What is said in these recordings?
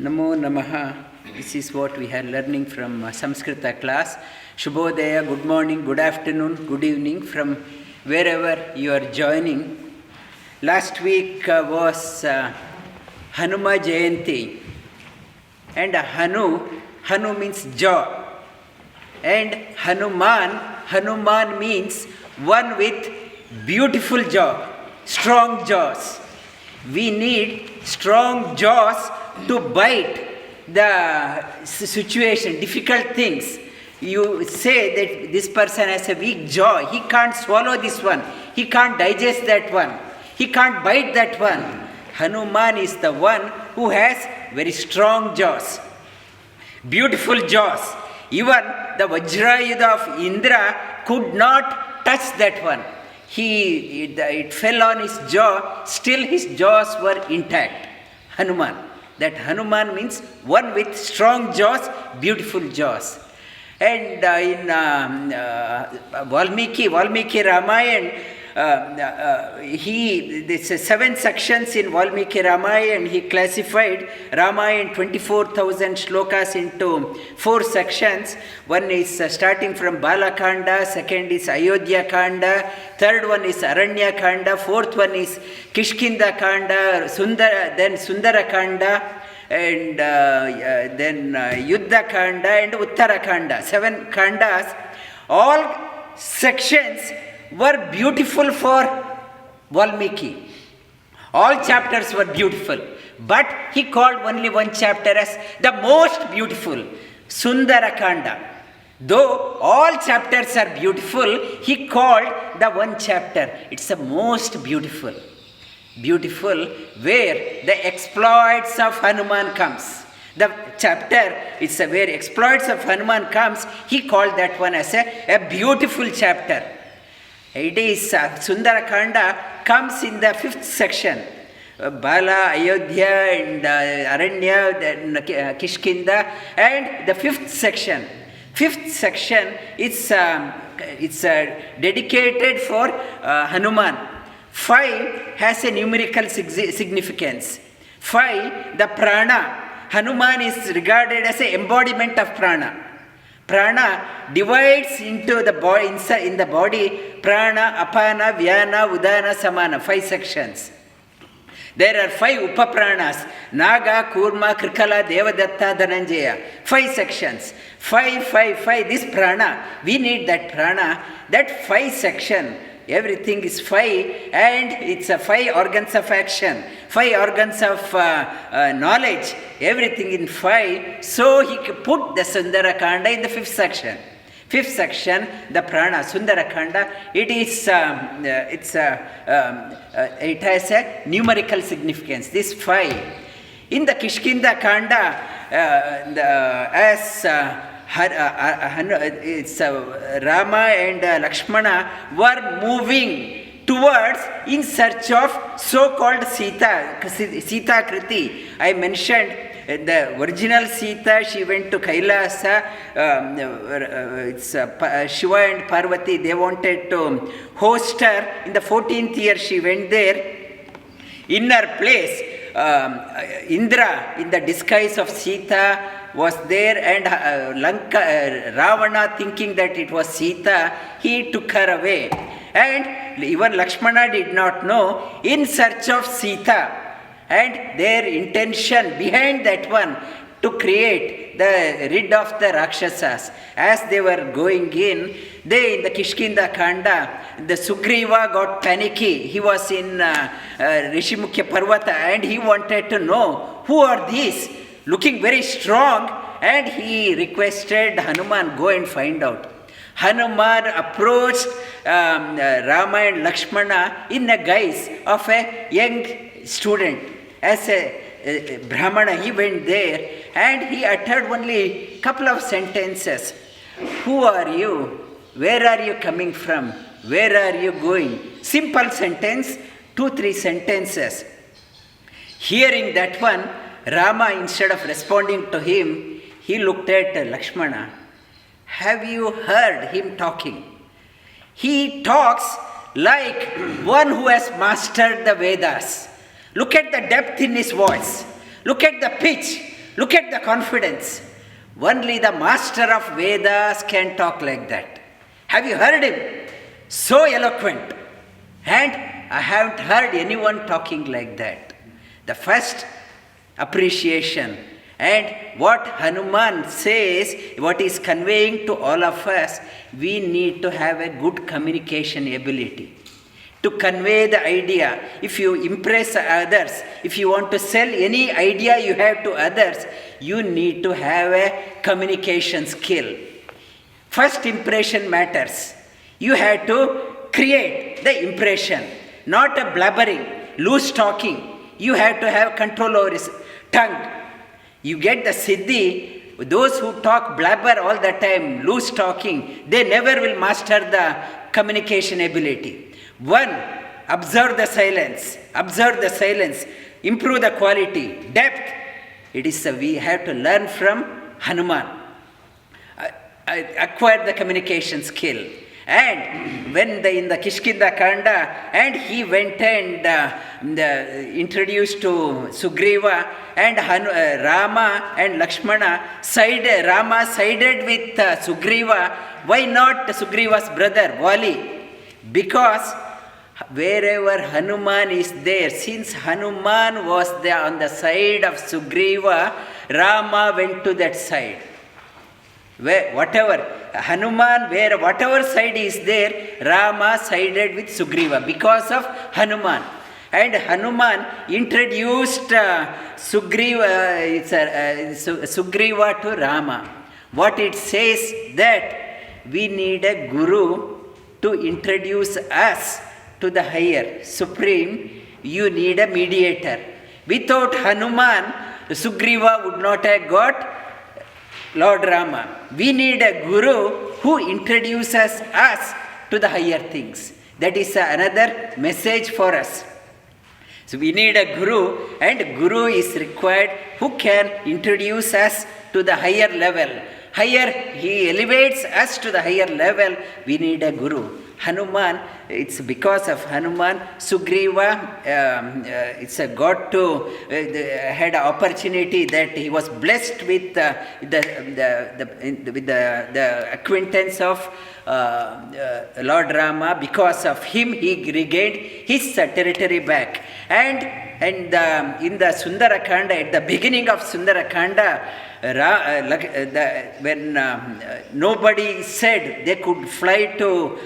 Namo Namaha. This is what we are learning from Samskrita class. Shubhodaya, good morning, good afternoon, good evening from wherever you are joining. Last week was Hanuma Jayanti. And Hanu means jaw. And Hanuman means one with beautiful jaw, strong jaws. We need strong jaws to bite the situation, difficult things. You say that this person has a weak jaw, he can't swallow this one, he can't digest that one, he can't bite that one. Hanuman is the one who has very strong jaws, beautiful jaws. Even the Vajrayudha of Indra could not touch that one. It fell on his jaw, still his jaws were intact. Hanuman. That Hanuman means one with strong jaws, beautiful jaws. And in Valmiki Ramayana, there's 7 sections in Valmiki Ramayana. He classified Ramayana 24,000 shlokas into 4 sections. One is starting from Bala Kanda, second is Ayodhya Kanda, third one is Aranya Kanda, fourth one is Kishkinda Kanda, then Sundara Kanda, and then Yuddha Kanda and Uttara Kanda. 7 Kandas. All sections were beautiful for Valmiki. All chapters were beautiful. But he called only one chapter as the most beautiful, Sundara Kanda. Though all chapters are beautiful, he called the one chapter, it's the most beautiful. Beautiful, where the exploits of Hanuman comes. The chapter, it's where exploits of Hanuman comes, he called that one as a beautiful chapter. It is Sundara Kanda comes in the 5th section. Bala, Ayodhya and Aranya, then Kishkinda, and the 5th section. 5th section, it's dedicated for Hanuman. 5 has a numerical significance. 5, the prana. Hanuman is regarded as an embodiment of prana. Prana divides into the body, in the body, prana, apana, vyana, udana, and samana, 5 sections. There are 5 Upa Pranas, Naga, Kurma, Krikala, Devadatta, Dananjaya, 5 sections. 5, this prana, we need that prana, that 5 section. Everything is 5 and it's 5 organs of action, 5 organs of knowledge, everything in 5. So he put the Sundara Kanda in the 5th section. 5th section, the prana, Sundara Kanda, it has a numerical significance, this 5. In the Kishkinda Kanda, Rama and Lakshmana were moving towards in search of so-called Sita Kriti. I mentioned the original Sita, she went to Kailasa, Shiva and Parvati, they wanted to host her. In the 14th year she went there. In her place, Indra, in the disguise of Sita, was there, and Ravana, thinking that it was Sita, he took her away. And even Lakshmana did not know, in search of Sita. And their intention behind that one, to create rid of the Rakshasas. As they were going in the Kishkinda Kanda, the Sugriva got panicky. He was in Rishimukya Parvata and he wanted to know, who are these? Looking very strong, and he requested Hanuman, go and find out. Hanuman approached Rama and Lakshmana in the guise of a young student. As a Brahmana, he went there and he uttered only a couple of sentences. Who are you? Where are you coming from? Where are you going? Simple sentence, 2-3 sentences. Hearing that one, Rama, instead of responding to him, he looked at Lakshmana. Have you heard him talking? He talks like one who has mastered the Vedas. Look at the depth in his voice. Look at the pitch. Look at the confidence. Only the master of Vedas can talk like that. Have you heard him? So eloquent. And I haven't heard anyone talking like that. The first appreciation. And what Hanuman says, what is conveying to all of us, we need to have a good communication ability. To convey the idea, if you impress others, if you want to sell any idea you have to others, you need to have a communication skill. First impression matters. You have to create the impression, not a blabbering, loose talking. You have to have control over his tongue. You get the siddhi, those who talk blabber all the time, loose talking, they never will master the communication ability. One, observe the silence, improve the quality, depth. It is we have to learn from Hanuman. Acquire the communication skill. And when in the Kishkinda Kanda, and he went and introduced to Sugriva, and Rama and Lakshmana Rama sided with Sugriva. Why not Sugriva's brother Vali? Because wherever Hanuman is there, since Hanuman was there on the side of Sugriva, Rama went to that side. Whatever side is there, Rama sided with Sugriva because of Hanuman. And Hanuman introduced Sugriva to Rama. What it says that we need a guru to introduce us to the higher, supreme. You need a mediator. Without Hanuman, Sugriva would not have got Lord Rama. We need a guru who introduces us to the higher things. That is another message for us. So we need a guru, and guru is required who can introduce us to the higher level. He elevates us to the higher level. We need a guru. Hanuman, it's because of Hanuman, Sugriva, got to had an opportunity that he was blessed with the acquaintance of Lord Rama. Because of him, he regained his territory back. And in the Sundara Kanda, at the beginning of Sundara Kanda, when nobody said they could fly to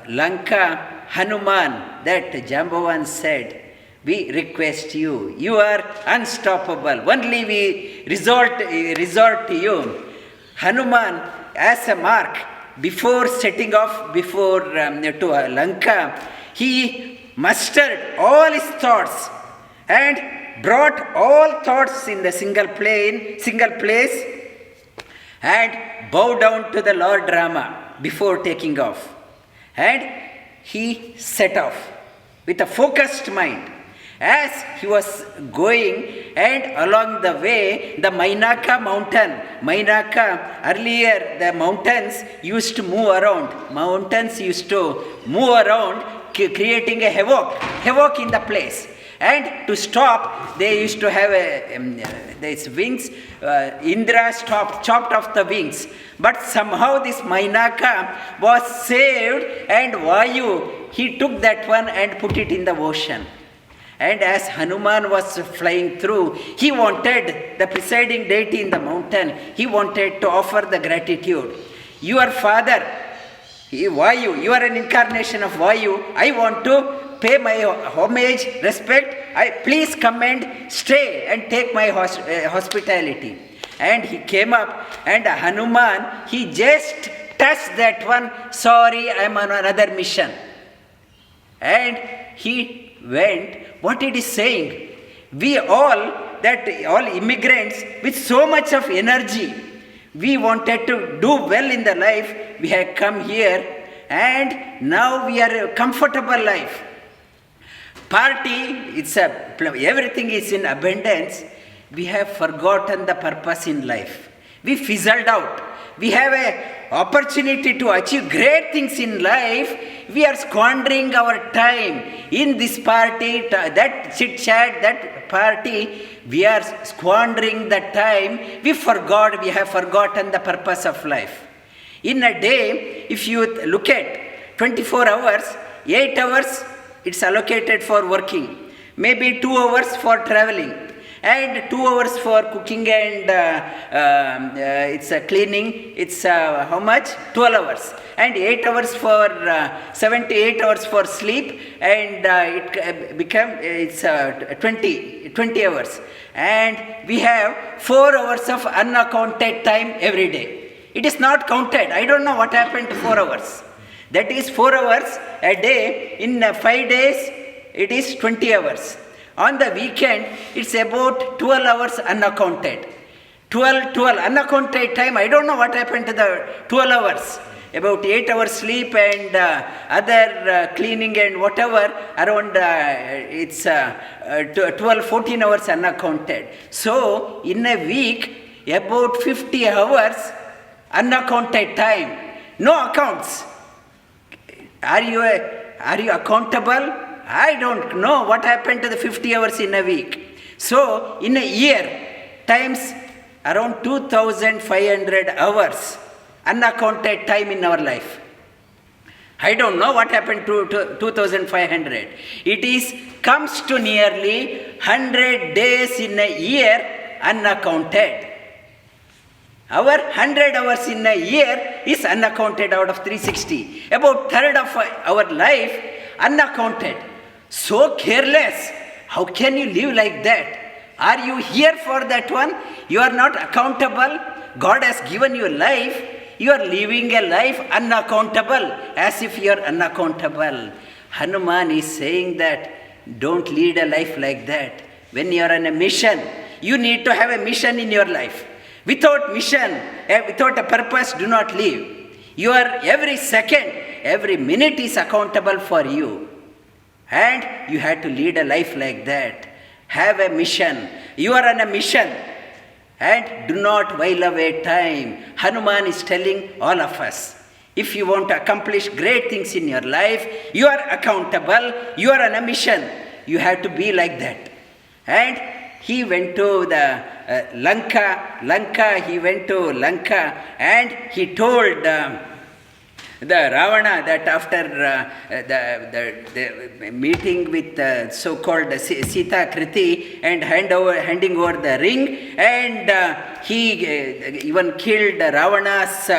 Lanka, Hanuman, that Jambavan said, we request you, you are unstoppable, only we resort to you. Hanuman, as a mark, before setting off to Lanka, he mustered all his thoughts and brought all thoughts in the single place, and bowed down to the Lord Rama before taking off. And he set off with a focused mind. As he was going, and along the way, the Mainaka mountain, earlier the mountains used to move around, creating a havoc in the place. And to stop, they used to have these wings. Indra chopped off the wings. But somehow this Mainaka was saved, and Vayu, he took that one and put it in the ocean. And as Hanuman was flying through, he wanted the presiding deity in the mountain, he wanted to offer the gratitude. Your father, Vayu, you are an incarnation of Vayu. I want to pay my homage, respect. Please come and stay and take my hospitality. And he came up, and Hanuman, he just touched that one. Sorry, I am on another mission. And he went. What it is saying? We all immigrants with so much of energy, we wanted to do well in the life. We have come here, and now we are a comfortable life. Party, everything is in abundance. We have forgotten the purpose in life. We fizzled out. We have a opportunity to achieve great things in life, we are squandering our time in this party, that chit-chat, that party. We are squandering the time. We have forgotten the purpose of life. In a day, if you look at 24 hours, 8 hours it's allocated for working, maybe 2 hours for traveling, and 2 hours for cooking and it's cleaning. It's how much? 12 hours. And 8 hours for 7 to 8 hours for sleep, and it's 20 hours. And we have 4 hours of unaccounted time every day. It is not counted. I don't know what happened to 4 hours. That is 4 hours a day. In 5 days, it is 20 hours. On the weekend, it's about 12 hours unaccounted. 12 unaccounted time. I don't know what happened to the 12 hours. About 8 hours sleep and other cleaning and whatever, around it's 14 hours unaccounted. So, in a week, about 50 hours unaccounted time. No accounts. Are you accountable? I don't know what happened to the 50 hours in a week. So, in a year, times around 2,500 hours unaccounted time in our life. I don't know what happened to 2,500. It comes to nearly 100 days in a year unaccounted. Our 100 hours in a year is unaccounted out of 360. About third of our life unaccounted. So careless. How can you live like that? Are you here for that one? You are not accountable. God has given you life. You are living a life unaccountable, as if you are unaccountable. Hanuman is saying that don't lead a life like that. When you are on a mission, you need to have a mission in your life. Without mission, without a purpose, do not live. You are every second, every minute is accountable for you. And you have to lead a life like that. Have a mission. You are on a mission. And do not while away time. Hanuman is telling all of us, if you want to accomplish great things in your life, you are accountable, you are on a mission. You have to be like that. And he went to the Lanka, he went to Lanka, and he told the Ravana that after the meeting with so-called Sita Kriti and handing over the ring, and he even killed Ravana's,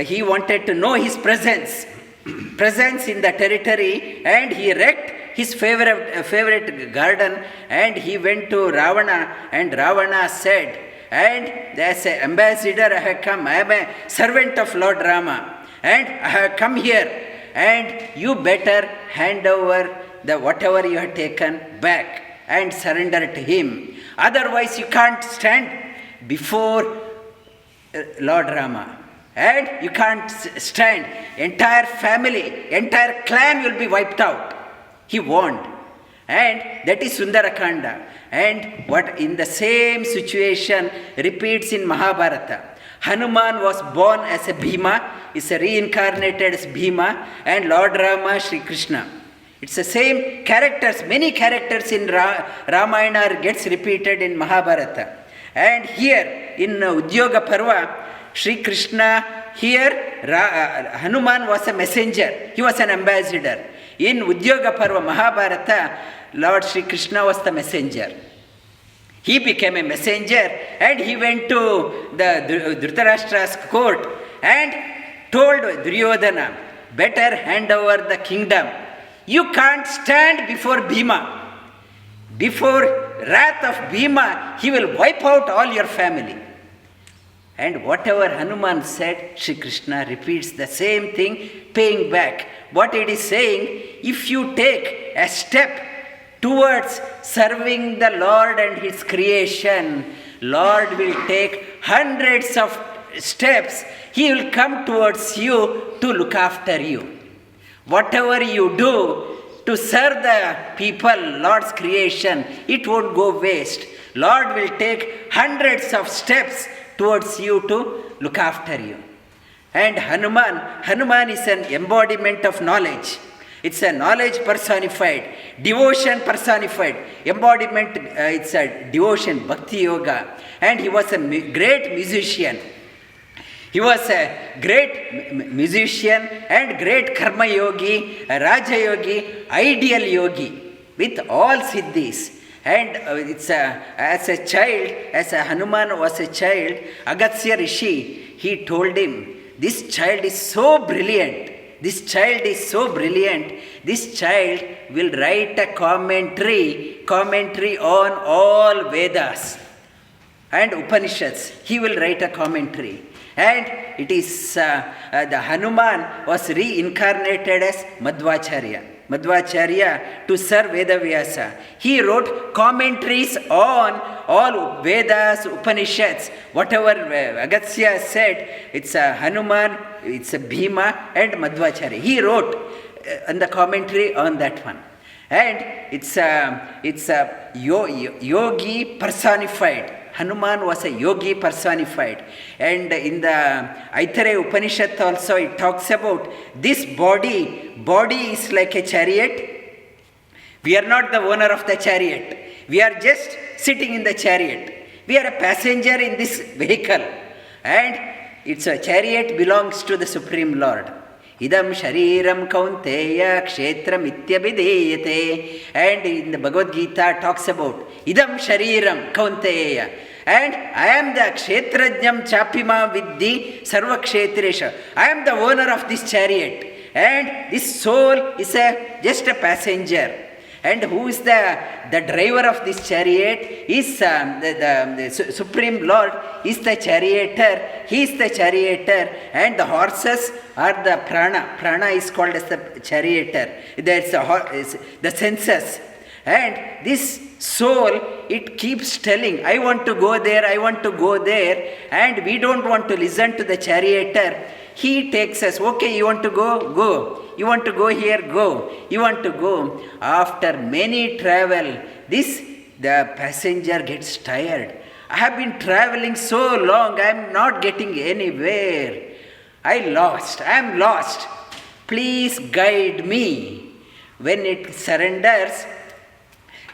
he wanted to know his presence in the territory, and he wrecked his favorite garden, and he went to Ravana, and Ravana said, and as an ambassador I have come, I am a servant of Lord Rama, and I have come here, and you better hand over the whatever you have taken back and surrender it to him. Otherwise you can't stand before Lord Rama, and you can't stand. Entire family, entire clan will be wiped out. He warned. And that is Sundara Kanda. And what in the same situation repeats in Mahabharata. Hanuman was born as a Bhima, is reincarnated as Bhima, and Lord Rama, Sri Krishna. It's the same characters, many characters in Ramayana gets repeated in Mahabharata. And here in Udyoga Parva, Sri Krishna, here Hanuman was a messenger, he was an ambassador. In Udyoga Parva Mahabharata, Lord Sri Krishna was the messenger. He became a messenger, and he went to the Dhritarashtra's court and told Duryodhana, better hand over the kingdom. You can't stand before Bhima. Before wrath of Bhima, he will wipe out all your family. And whatever Hanuman said, Sri Krishna repeats the same thing, paying back. What it is saying, if you take a step towards serving the Lord and His creation, Lord will take hundreds of steps. He will come towards you to look after you. Whatever you do to serve the people, Lord's creation, it won't go waste. Lord will take hundreds of steps towards you to look after you. And Hanuman is an embodiment of knowledge. It's a knowledge personified, devotion personified. Embodiment, it's a devotion, bhakti yoga. And he was a great musician. He was a great musician and great karma yogi, a Raja yogi, ideal yogi with all siddhis. And as a child, as a Hanuman was a child, Agastya Rishi, he told him, this child is so brilliant. This child is so brilliant. This child will write a commentary on all Vedas and Upanishads. He will write a commentary. And it is the Hanuman was reincarnated as Madhvacharya to serve Vedavyasa. He wrote commentaries on all Vedas, Upanishads, whatever Agastya said. It's a Hanuman, it's a Bhima and Madhvacharya. He wrote on the commentary on that one. And it's a yogi personified. Hanuman was a yogi personified. And in the Aitareya Upanishad also it talks about this body is like a chariot. We are not the owner of the chariot. We are just sitting in the chariot. We are a passenger in this vehicle. And it's a chariot belongs to the Supreme Lord. Idam shariram kaunteya kshetram ityabhideyate. And in the Bhagavad Gita talks about idam shariram kaunteya. And I am the kshetrajnam chapima viddhi sarva kshetresha. I am the owner of this chariot. And this soul is just a passenger. And who is the driver of this chariot is the Supreme Lord is the charioteer. He is the charioteer and the horses are the prana. Prana is called as the charioteer. That's the senses. And this soul, it keeps telling, I want to go there, I want to go there. And we don't want to listen to the charioteer. He takes us, okay, you want to go? Go. You want to go here? Go. You want to go. After many travel, the passenger gets tired. I have been traveling so long, I am not getting anywhere. I am lost. Please guide me. When it surrenders,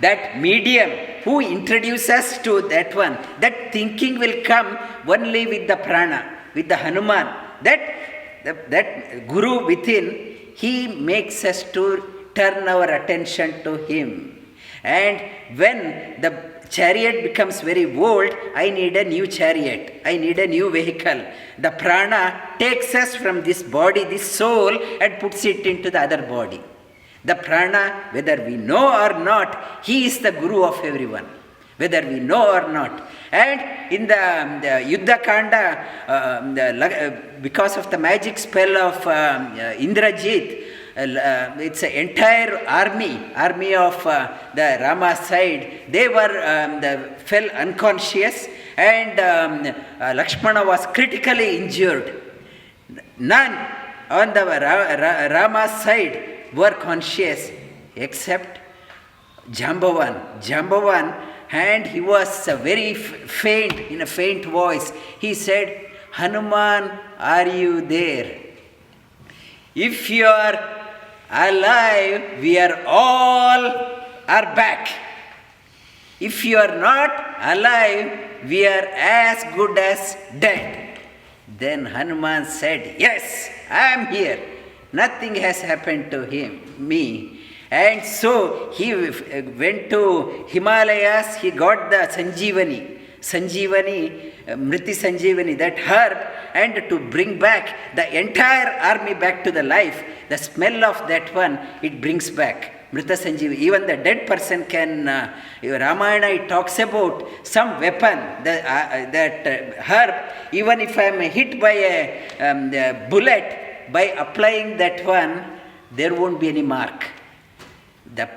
that medium who introduces us to that one, that thinking will come only with the prana, with the Hanuman. That Guru within, he makes us to turn our attention to him. And when the chariot becomes very old, I need a new chariot. I need a new vehicle. The prana takes us from this body, this soul, and puts it into the other body. The prana, whether we know or not, he is the Guru of everyone. Whether we know or not. And in the Yuddha Kanda, because of the magic spell of Indrajit, it's an entire army of the Rama side, they fell unconscious, and Lakshmana was critically injured. None on the Rama side were conscious except Jambavan, and he was very faint, in a faint voice. He said, Hanuman, are you there? If you are alive, we are all back. If you are not alive, we are as good as dead. Then Hanuman said, yes, I am here. Nothing has happened to me. And so he went to Himalayas, he got the Sanjivani, Mriti Sanjivani, that herb, and to bring back the entire army back to the life. The smell of that one, it brings back Mrita Sanjivani. Even the dead person can, Ramayana, it talks about some weapon, that herb, even if I am hit by a bullet, by applying that one, there won't be any mark. The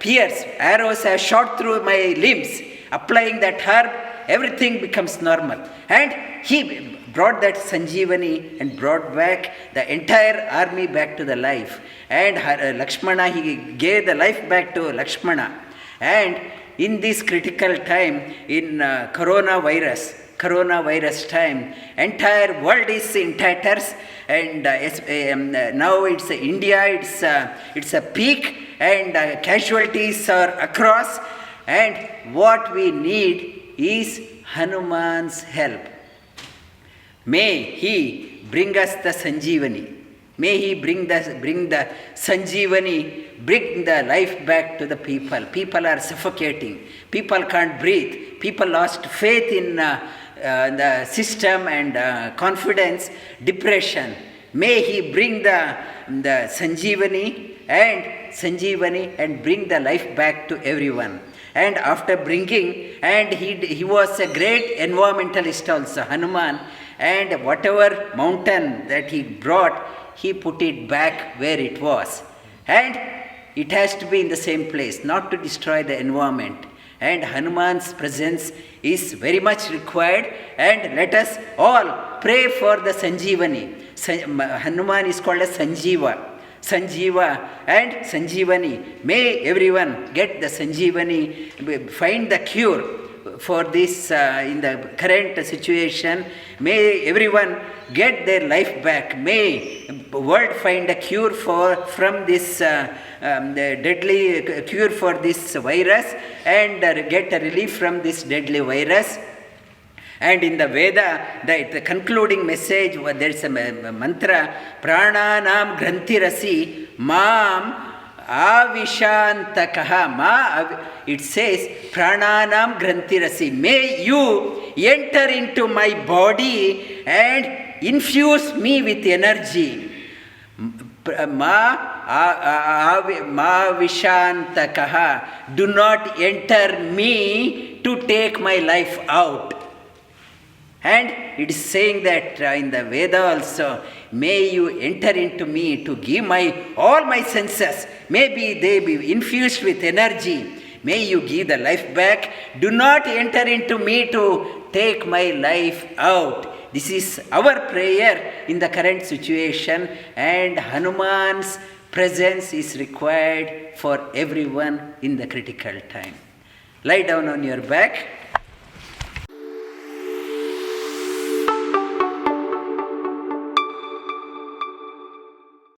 arrows are shot through my limbs. Applying that herb, everything becomes normal. And he brought that Sanjivani and brought back the entire army back to the life. And Lakshmana, he gave the life back to Lakshmana. And in this critical time, in coronavirus, coronavirus time. Entire world is in tatters, and now it's India, it's a peak, and casualties are across, and what we need is Hanuman's help. May he bring us the Sanjeevani. May he bring the Sanjeevani, bring the life back to the people. People are suffocating. People can't breathe. People lost faith in the system and confidence, depression. May he bring the Sanjeevani and bring the life back to everyone. And after bringing, and he was a great environmentalist also, Hanuman, and whatever mountain that he brought, he put it back where it was. And it has to be in the same place, not to destroy the environment. And Hanuman's presence is very much required, and let us all pray for the Sanjeevani. Hanuman is called as Sanjeeva and Sanjeevani. May everyone get the Sanjeevani, find the cure for this in the current situation. May everyone get their life back. May the world find a cure from this the deadly cure for this virus, and get a relief from this deadly virus. And in the Veda, the concluding message, there is a mantra, Prananam Granthirasi Mam Avishantakaha. It says, Prananam Granthirasi. May you enter into my body and infuse me with energy. Ma Vishantakaha. Do not enter me to take my life out. And it is saying that in the Veda also, may you enter into me to give all my senses, maybe they be infused with energy. May you give the life back. Do not enter into me to take my life out. This is our prayer in the current situation, and Hanuman's presence is required for everyone in the critical time. Lie down on your back.